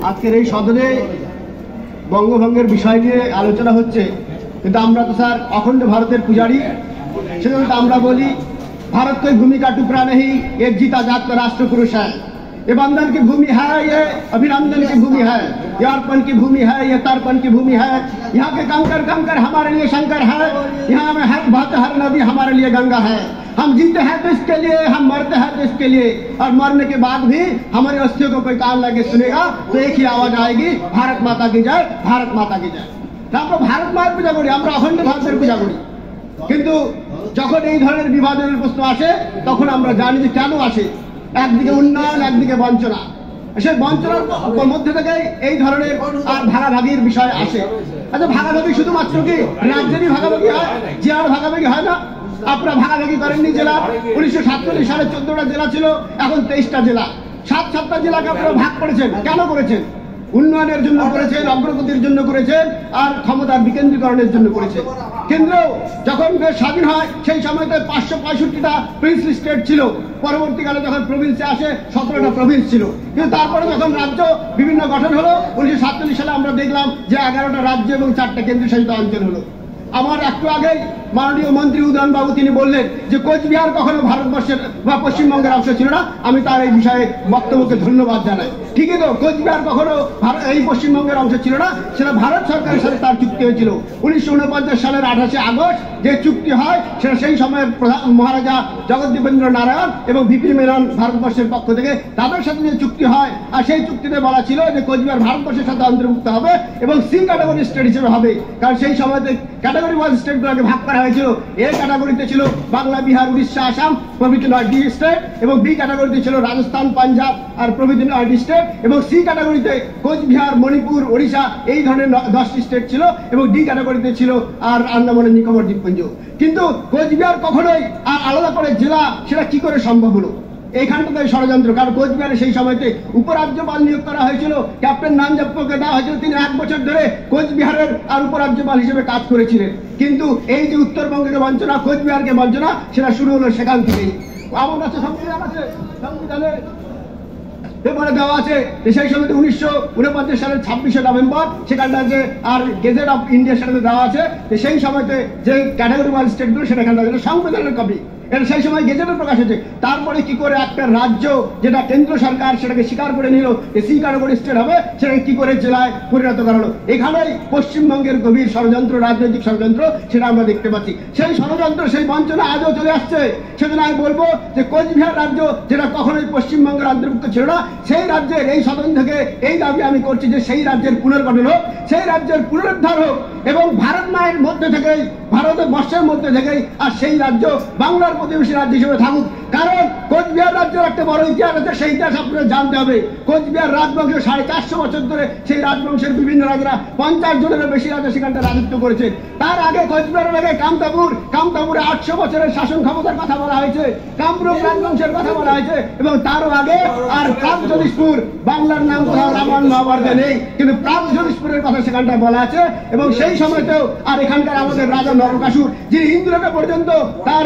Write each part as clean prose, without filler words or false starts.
আজকের এই সদনে বঙ্গভঙ্গের বিষয় নিয়ে আলোচনা হচ্ছে, কিন্তু আমরা তো স্যার অখণ্ড ভারতের পূজারী। সেজন্য আমরা বলি भारत कोई भूमि का टुकड़ा नहीं, एक जीता जागता राष्ट्र पुरुष है। ये बंधन की भूमि है, ये अभिनंदन की भूमि है, ये अर्पण की भूमि है, ये तर्पण की भूमि है। यहाँ के कंकर कंकर हमारे लिए शंकर है, यहाँ में हर नदी हमारे लिए गंगा है। हम जीते हैं तो इसके लिए, हम मरते हैं तो इसके लिए, और मरने के बाद भी हमारे अस्थियों को कोई कान लगे सुनेगा तो एक ही आवाज आएगी, भारत माता की जय, भारत माता की जय। আমরা ভারত মায়ের পূজা করি, আমরা অখণ্ড ভারতের পূজা করি, কিন্তু যখন এই ধরনের বিভাজনের প্রশ্ন আসে তখন আমরা জানি যে কেন আসে। একদিকে উন্নয়ন, একদিকে বঞ্চনা, সেই বঞ্চনার মধ্যে থেকে এই ধরনের আর ভাগাভাগির বিষয় আসে। আচ্ছা, ভাগাভাগি শুধুমাত্র কি রাজ্যেরই ভাগাভাগি হয়? জেলার ভাগাভাগি হয় না? আপনারা ভাগাভাগি করেননি জেলা। 1947 সালে 14টা জেলা ছিল, এখন 23টা জেলা। 7টা জেলাকে আপনারা ভাগ করেছেন। কেন করেছেন? উন্নয়নের জন্য করেছেন, অগ্রগতির জন্য করেছেন, আর ক্ষমতার বিকেন্দ্রীকরণের জন্য করেছেন। কেন্দ্র যখন স্বাধীন হয় সেই সময়তে 565টা প্রিন্সলি স্টেট ছিল। পরবর্তীকালে যখন প্রভিন্সে আসে 17টা প্রভিন্স ছিল। কিন্তু তারপরে যখন রাজ্য বিভিন্ন গঠন হলো 1947 সালে আমরা দেখলাম যে 11টা রাজ্য এবং 4টা কেন্দ্রশাসিত অঞ্চল হলো। আমার একটু আগেই মাননীয় মন্ত্রী উদয়ন বাবু তিনি বললেন যে কোচবিহার কখনো ভারতবর্ষের বা পশ্চিমবঙ্গের অংশ ছিল না। আমি তার এই বিষয়ে বক্তব্যকে ধন্যবাদ জানাই। ঠিকই তো, কোচবিহার কখনো এই পশ্চিমবঙ্গের অংশ ছিল না, সেটা ভারত সরকারের সাথে তার চুক্তি হয়েছিল 1949 সালের 28 আগস্ট। যে চুক্তি হয় সেটা সেই সময়ের মহারাজা জগদ্দীপেন্দ্র নারায়ণ এবং ভিপি মেনন ভারতবর্ষের পক্ষ থেকে তাদের সাথে যে চুক্তি হয়, আর সেই চুক্তিতে বলা ছিল যে কোচবিহার ভারতবর্ষের সাথে অন্তর্ভুক্ত হবে এবং সি ক্যাটাগরি স্টেট হিসেবে হবে। কারণ সেই সময়তে ক্যাটাগরি ওয়াইজ স্টেটগুলোকে ভাগ করা হয়েছিল। এ ক্যাটাগরিতে ছিল বাংলা, বিহার, উড়িষ্যা, আসাম প্রভৃতি 9টি স্টেট, এবং বি ক্যাটাগরিতে ছিল রাজস্থান, পাঞ্জাব আর প্রভৃতি 9টি স্টেট, এবং সি ক্যাটাগরিতে কোচবিহার, মণিপুর, ওড়িশা এই ধরনের 10টি স্টেট ছিল, এবং ডি ক্যাটাগরিতে ছিল আর আন্দামান নিকোবর দ্বীপপুঞ্জ। কিন্তু কোচবিহার কখনোই আর আলাদা করে জেলা সেটা কি করে সম্ভব হলো? এইখানটাতে ষড়যন্ত্র। কারণ কোচবিহারে সেই সময়তে উপরাজ্যপাল নিয়োগ করা হয়েছিল, ক্যাপ্টেন নানজাপ্পকে দেওয়া হয়েছিল। তিনি 1 বছর ধরে কোচবিহারের আর উপরাজ্যপাল হিসেবে কাজ করেছিলেন। কিন্তু এই যে উত্তরবঙ্গকে বঞ্চনা, কোচবিহারকে বঞ্চনা, সেটা শুরু হলো সেখান থেকেই। আমার কাছে সংবিধান আছে, সংবিধানের পেপারে দেওয়া আছে সেই সময় 1949 সালের 26শে নভেম্বর সেখানটাতে আর গেজেট অফ ইন্ডিয়ার সাথে দেওয়া আছে সেই সময়তে যে ক্যাটাগরি ওয়াইজ স্টেটগুলো সেখানটা সংবিধানের কপি, এটা সেই সময় গেজেটে প্রকাশ হয়েছে। তারপরে কি করে একটা রাজ্য যেটা কেন্দ্র সরকার সেটাকে স্বীকার করে নিল সি ক্যাটাগরি স্টেট হবে, সেটাকে কি করে জেলায় পরিণত করা হলো? এখানেই পশ্চিমবঙ্গের গভীর ষড়যন্ত্র, রাজনৈতিক ষড়যন্ত্র, সেটা আমরা দেখতে পাচ্ছি। সেই ষড়যন্ত্র, সেই বঞ্চনা আজও চলে আসছে। সেজন্য আমি বলবো যে কোচবিহার রাজ্য যেটা কখনোই পশ্চিমবঙ্গের অন্তর্ভুক্ত ছিল না, সেই রাজ্যের এই সদন থেকে এই দাবি আমি করছি যে সেই রাজ্যের পুনর্গঠন হোক, সেই রাজ্যের পুনরুদ্ধার হোক, এবং ভারত মায়ের মধ্যে থেকেই, ভারতবর্ষের মধ্যে থেকেই আর সেই রাজ্য বাংলার প্রতিবেশী রাজ্য হিসেবে থাকুক। কারণ কোচবিহার রাজ্যের একটা বড় ইতিহাস আছে, সেই ইতিহাস আপনাদের জানতে হবে। কোচবিহার রাজবংশ 450 বছর ধরে, সেই রাজবংশের বিভিন্ন রাজারা 50 জনেরও বেশি রাজা সেখানটা রাজত্ব করেছে। তার আগে কোচবিহারের আগে কামতাপুরে 800 বছরের শাসন ক্ষমতার কথা বলা হয়েছে, কামরূপ রাজবংশের কথা বলা হয়েছে, এবং তারও আগে আর প্রাগজ্যোতিষপুর, বাংলার নাম কোথাও রামায়ণ মহাভারতে নেই, কিন্তু প্রাগজ্যোতিষপুরের কথা সেখানটা বলা আছে। এবং সেই সময়তেও আর এখানকার আমাদের রাজা নরকাসুর, যিনি ইন্দ্রকে পর্যন্ত তার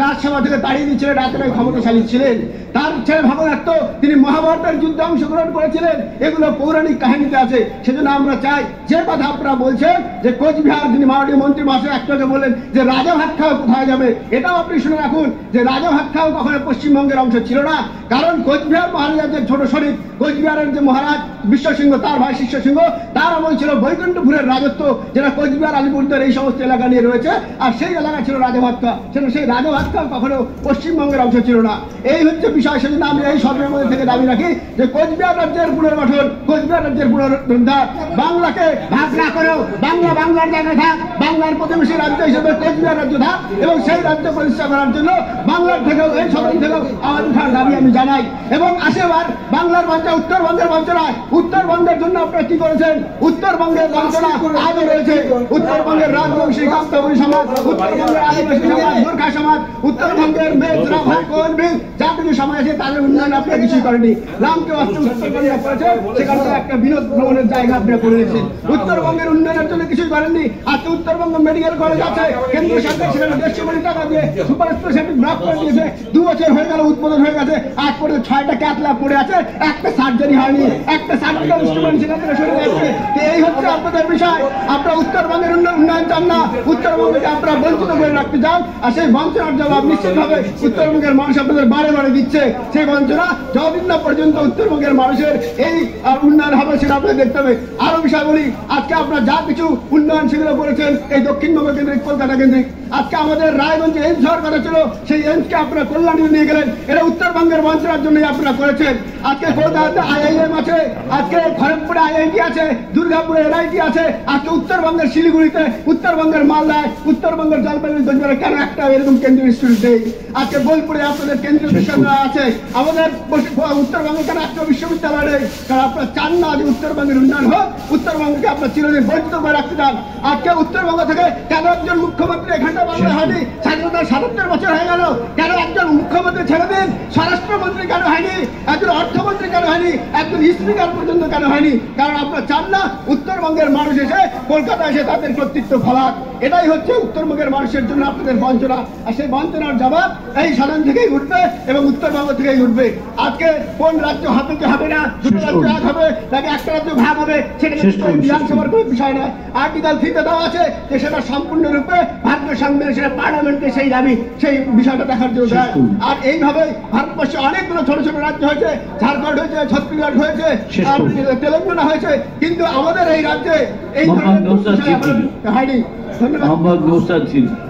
রাজসভা থেকে তাড়িয়ে দিচ্ছিলেন, রাজা ক্ষমতাশালী ছিলেন। তার ছেলে ভাগবত তিনি মহাভারতের যুদ্ধে অংশগ্রহণ করেছিলেন। এগুলো পৌরাণিক কাহিনীতে আছে। সেজন্য আমরা চাই, যে কথা আপনারা বলছেন যে কোচবিহার, যিনি মাননীয় মন্ত্রী মহাশয় একটাকে বললেন যে রাজা ভাত খাওয়া কোথায় যাবে, এটাও আপনি শুনে রাখুন যে রাজা ভাত খাওয়া কখনো পশ্চিমবঙ্গের অংশ ছিল না। কারণ কোচবিহার মহারাজাদের ছোট শরীর, কোচবিহারের যে মহারাজ বিশ্বসিংহ, তার ভাই শিষ্যসিংহ, তার আমল ছিল বৈকুণ্ঠপুরের রাজত্ব, যেটা কোচবিহার, আলিপুরদুয়ার এই সমস্ত এলাকা নিয়ে রয়েছে। আর সেই এলাকা ছিল রাজাভাতকা, সেটা সেই রাজাভাতকা কখনো পশ্চিমবঙ্গের অংশ ছিল না। এই হচ্ছে বিষয়। সেজন্য আমি এই সর্বের মধ্যে থেকে দাবি রাখি যে কোচবিহার রাজ্যের পুনর্গঠন, কোচবিহার রাজ্যের পুনরুদ্ধার, বাংলাকে ভাগ না করেও বাংলা বাংলার জায়গায় থাক, বাংলার প্রতিবেশী রাজ্য হিসেবে কোচবিহার রাজ্য থাক, এবং সেই রাজ্য প্রতিষ্ঠা করার জন্য বাংলার থেকেও, এই সদন থেকেও আওয়াজ উঠার দাবি আমি জানাই। এবং আসেবার বাংলার বঞ্চনা, উত্তরবঙ্গের বঞ্চনা, উত্তরবঙ্গের জন্য আপনারা কি করেছেন? উত্তরবঙ্গের বঞ্চনা আজও রয়েছে। উত্তরবঙ্গের রাজবংশী কামতাপুরী সমাজ, উত্তরবঙ্গের আদিবাসী সমাজ, গোর্খা সমাজ, উত্তরবঙ্গের মেঘরা যা কিছু সমাজ আছে তাদের উন্নয়ন আপনারা কিছুই করেনি। রামকে উত্তরবঙ্গে করেছে, সেখান থেকে একটা বিনোদ ভ্রমণের জায়গা আপনারা করে নিয়েছেন। উত্তরবঙ্গের উন্নয়নের জন্য কিছুই করেননি। আজকে উত্তরবঙ্গ মেডিকেল কলেজ আছে, কেন্দ্র সরকার সেখানে 150 কোটি টাকা দিয়ে সুপার স্পেশালিটি ব্লক করে দিয়েছে। 2 বছর হয়ে গেল, উদ্বোধন হয়ে গেছে, আজ পর্যন্ত 6টা ক্যাথ ল্যাব পড়ে আছে, একটা সার্জারি হয়নি, একটা সার্জিক্যাল পলিটিক্যাল ইনস্ট্রুমেন্ট সেখান থেকে সরে যাচ্ছে। এই হচ্ছে আপনাদের বিষয়। আপনারা উত্তরবঙ্গের উন্নয়ন চান না, উত্তরবঙ্গকে আপনারা বঞ্চিত করে রাখতে চান। আর সেই বঞ্চনার জবাব নিশ্চিতভাবে উত্তরবঙ্গের মানুষ আপনাদের বারে বারে দিচ্ছে। সেই বঞ্চনা যতদিন না পর্যন্ত উত্তরবঙ্গের মানুষের এই উন্নয়ন হবে সেটা আপনাদের দেখতে হবে। আরো বিষয় বলি, আজকে আপনারা যা কিছু উন্নয়ন সেগুলো করেছেন এই দক্ষিণবঙ্গ কেন্দ্রিক, কলকাতা কেন্দ্রিক। আজকে আমাদের রায়গঞ্জে এইমস হওয়ার কথা ছিল, সেই এইমসকে আপনারা কল্যাণী নিয়ে গেলেন। এটা উত্তরবঙ্গের বঞ্চনার জন্যই আপনারা করেছেন। আজকে কলকাতাতে IIM আছে, আজকে খড়গপুরে IIT আছে, দুর্গাপুরে NIT আছে। আজকে উত্তরবঙ্গের শিলিগুড়িতে, উত্তরবঙ্গের মালদায়, উত্তরবঙ্গের জলপাইগুড়ি কোচবিহারে কেন একটা এরকম কেন্দ্রীয় ইনস্টিটিউট নেই? আজকে বোলপুরে আপনাদের কেন্দ্রীয় বিশ্ববিদ্যালয় আছে, আমাদের উত্তরবঙ্গে কেন একটা বিশ্ববিদ্যালয় নেই? কারণ আপনারা চান না যে উত্তরবঙ্গের উন্নয়ন হোক, উত্তরবঙ্গকে আপনার চিরদিন বঞ্চিত করে রাখতে চান। আজকে উত্তরবঙ্গ থেকে কেন একজন মুখ্যমন্ত্রী এখানটা বাংলা হয়নি? স্বাধীনতার ৭৭ বছর হয়ে গেল, কেন একজন মুখ্যমন্ত্রী ছেড়ে দিন? স্বরাষ্ট্রমন্ত্রী কেন হয়নি? একজন অর্থমন্ত্রী কেন হয়নি? একজন স্পিকার পর্যন্ত কেন হয়নি? কারণ আপনারা চান না উত্তরবঙ্গের মানুষ এসে কলকাতা এসে তাদের কর্তৃত্ব ফলাক। এটাই হচ্ছে উত্তরবঙ্গের মানুষের জন্য আপনাদের বঞ্চনা। আর সেই বঞ্চনার জবাব এই সদন থেকেই উঠবে এবং উত্তরবঙ্গ থেকেই উঠবে। আজকে কোন রাজ্য হবে কি হবে না, দুটো রাজ্য এক হবে নাকি একটা রাজ্য ভাগ হবে, সেটা বিধানসভার কোনো বিষয় নয়। আর্টিকেল 3 তে দেওয়া আছে যে সেটা সম্পূর্ণরূপে ভারতীয় সংবিধান, সেটা পার্লামেন্টে সেই দাবি, সেই বিষয়টা দেখার জন্য দেয়। আর এইভাবে ভারতবর্ষে অনেকগুলো ছোট ছোট রাজ্য হয়েছে, ঝাড়খণ্ড হয়েছে, ছত্তিশগড় হয়েছে, তেলেঙ্গানা হয়েছে, কিন্তু আমাদের এই রাজ্যে এই ধরনের হয়নি। ধন্যবাদ।